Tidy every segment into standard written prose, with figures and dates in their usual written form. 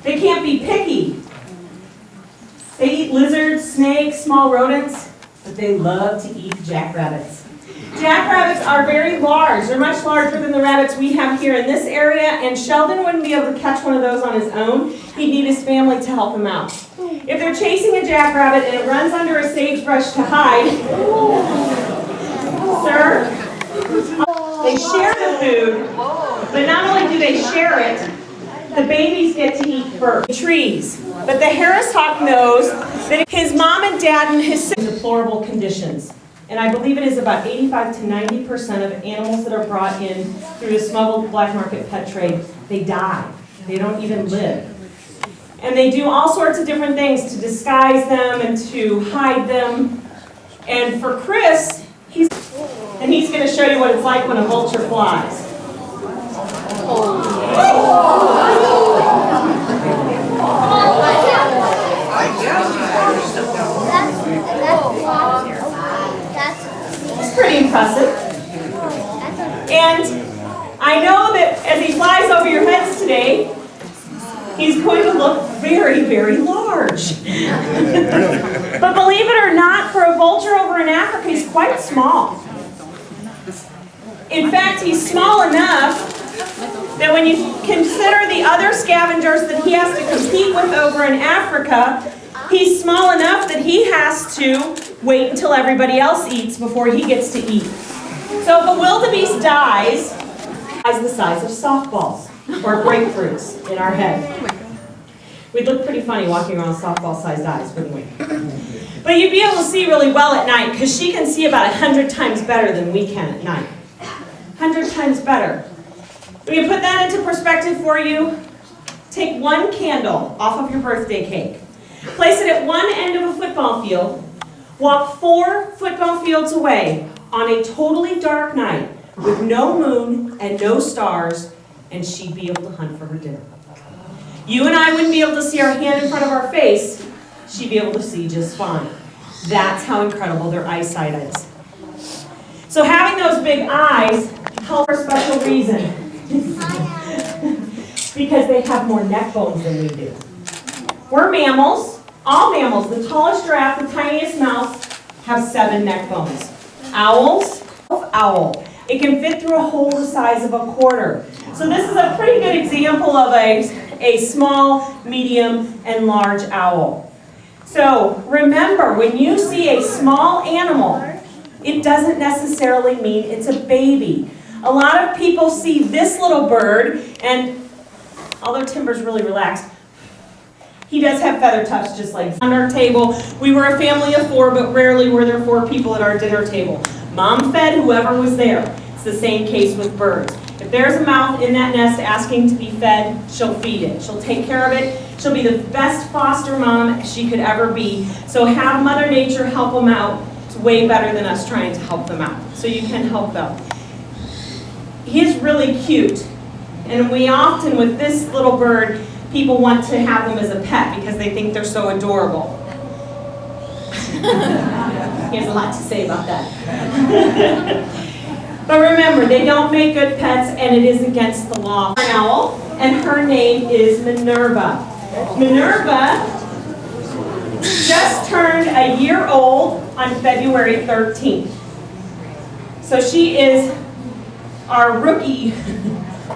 They can't be picky. They eat lizards, snakes, small rodents, but they love to eat jackrabbits. Jackrabbits are very large. They're much larger than the rabbits we have here in this area, and Sheldon wouldn't be able to catch one of those on his own. He'd need his family to help him out. If they're chasing a jackrabbit and it runs under a sagebrush to hide, sir, they share the food, but not only do they share it, the babies get to eat first. Trees. But the Harris hawk knows that his mom and dad and his sister are in deplorable conditions. And I believe it is about 85 to 90% of animals that are brought in through the smuggled black market pet trade, they die. They don't even live. And they do all sorts of different things to disguise them and to hide them. And for Chris, he's going to show you what it's like when a vulture flies. It's pretty impressive. And I know that as he flies over your heads today, he's going to look very, very large. But believe it or not, for a vulture over in Africa, he's quite small. In fact, he's small enough that when you consider the other scavengers that he has to compete with over in Africa, he's small enough that he has to wait until everybody else eats before he gets to eat. So if a wildebeest dies, the size of softballs or grapefruits in our head. We'd look pretty funny walking around with softball-sized eyes, wouldn't we? But you'd be able to see really well at night because she can see about 100 times better than we can at night. 100 times better. We can put that into perspective for you. Take one candle off of your birthday cake. Place it at one end of a football field. Walk 4 football fields away on a totally dark night with no moon and no stars, and she'd be able to hunt for her dinner. You and I wouldn't be able to see our hand in front of our face. She'd be able to see just fine. That's how incredible their eyesight is. So having those big eyes helps for a special reason. Because they have more neck bones than we do. We're mammals. All mammals, the tallest giraffe, the tiniest mouse, have 7 neck bones. Owls, owl. It can fit through a hole the size of a quarter. So this is a pretty good example of a small, medium, and large owl. So remember, when you see a small animal, it doesn't necessarily mean it's a baby. A lot of people see this little bird, and although Timber's really relaxed, he does have feather tufts just like on our table. We were a family of 4, but rarely were there 4 people at our dinner table. Mom fed whoever was there. It's the same case with birds. If there's a mouth in that nest asking to be fed, she'll feed it. She'll take care of it. She'll be the best foster mom she could ever be. So have Mother Nature help them out. It's way better than us trying to help them out. So you can help them. He's really cute. And we often, with this little bird, people want to have them as a pet because they think they're so adorable. He has a lot to say about that. But remember, they don't make good pets, and it is against the law. An owl, and her name is Minerva. Minerva just turned a year old on February 13th. So she is our rookie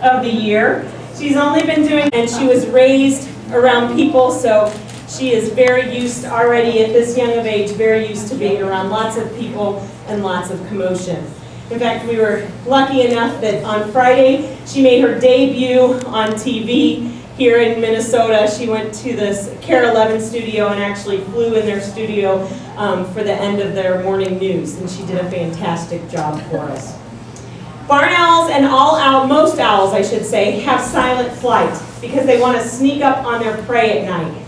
of the year. She's only been doing, and she was raised around people, so she is very used already at this young of age, very used to being around lots of people and lots of commotion. In fact, we were lucky enough that on Friday, she made her debut on TV here in Minnesota. She went to the KARE 11 studio and actually flew in their studio for the end of their morning news, and she did a fantastic job for us. Barn owls and most owls, I should say, have silent flight because they want to sneak up on their prey at night.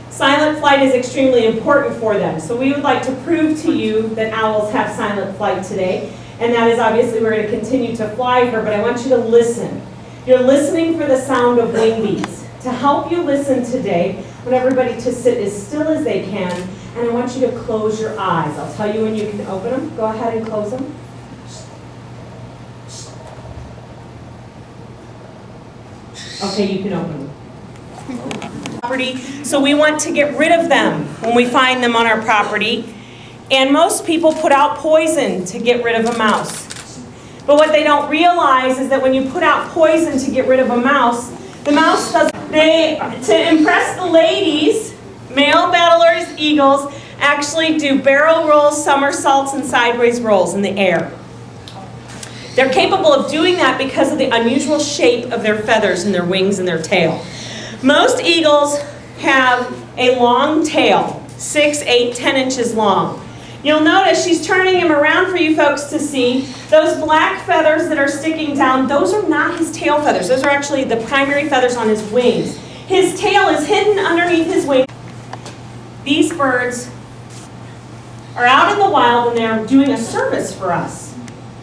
Silent flight is extremely important for them, so we would like to prove to you that owls have silent flight today, and that is obviously we're going to continue to fly her, but I want you to listen. You're listening for the sound of wing beats. To help you listen today, I want everybody to sit as still as they can, and I want you to close your eyes. I'll tell you when you can open them. Go ahead and close them. Okay, you can open them. property, so we want to get rid of them when we find them on our property. And most people put out poison to get rid of a mouse. But what they don't realize is that when you put out poison to get rid of a mouse, the mouse doesn't. To impress the ladies, male battlers, eagles, actually do barrel rolls, somersaults, and sideways rolls in the air. They're capable of doing that because of the unusual shape of their feathers and their wings and their tail. Most eagles have a long tail, 6, 8, 10 inches long. You'll notice she's turning him around for you folks to see. Those black feathers that are sticking down, those are not his tail feathers. Those are actually the primary feathers on his wings. His tail is hidden underneath his wings. These birds are out in the wild and they're doing a service for us.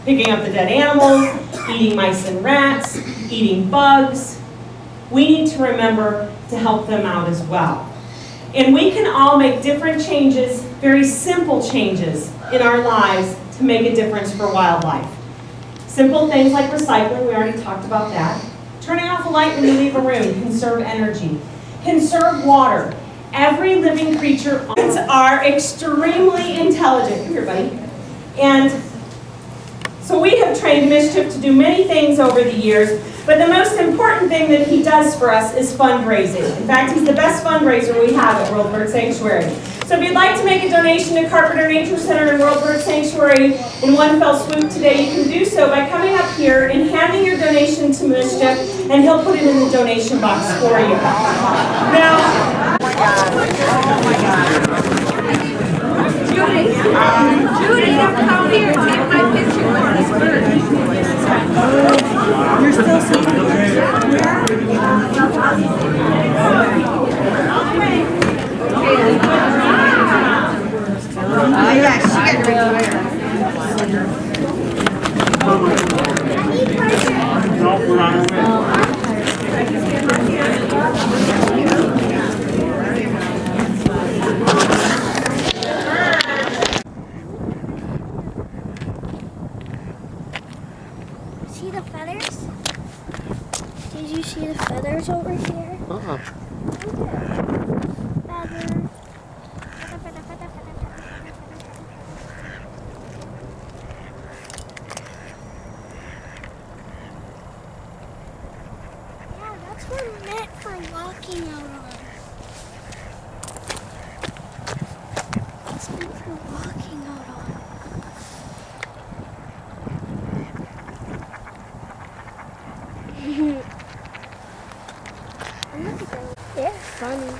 Picking up the dead animals, eating mice and rats, eating bugs. We need to remember to help them out as well. And we can all make different changes, very simple changes in our lives to make a difference for wildlife. Simple things like recycling, we already talked about that. Turning off a light when you leave a room, conserve energy. Conserve water. Every living creature are extremely intelligent. Come here, buddy. And so we have trained Mischief to do many things over the years, but the most important thing that he does for us is fundraising. In fact, he's the best fundraiser we have at World Bird Sanctuary. So if you'd like to make a donation to Carpenter Nature Center and World Bird Sanctuary in one fell swoop today, you can do so by coming up here and handing your donation to Mischief, and he'll put it in the donation box for you. Now, oh my God. Judy, come here, take my picture with this bird. You're still sitting Oh yeah, she got to retire. No, we're on our way. See the feathers? Did you see the feathers over here? Uh-huh. Feathers. Yeah, that's what I meant for walking out on. It's meant for walking out on. Look at them. They're funny.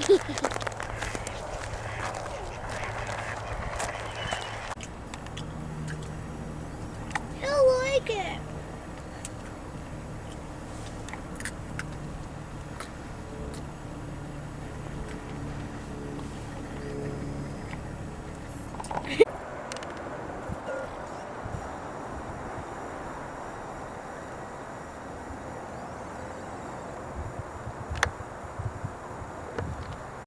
Hehehe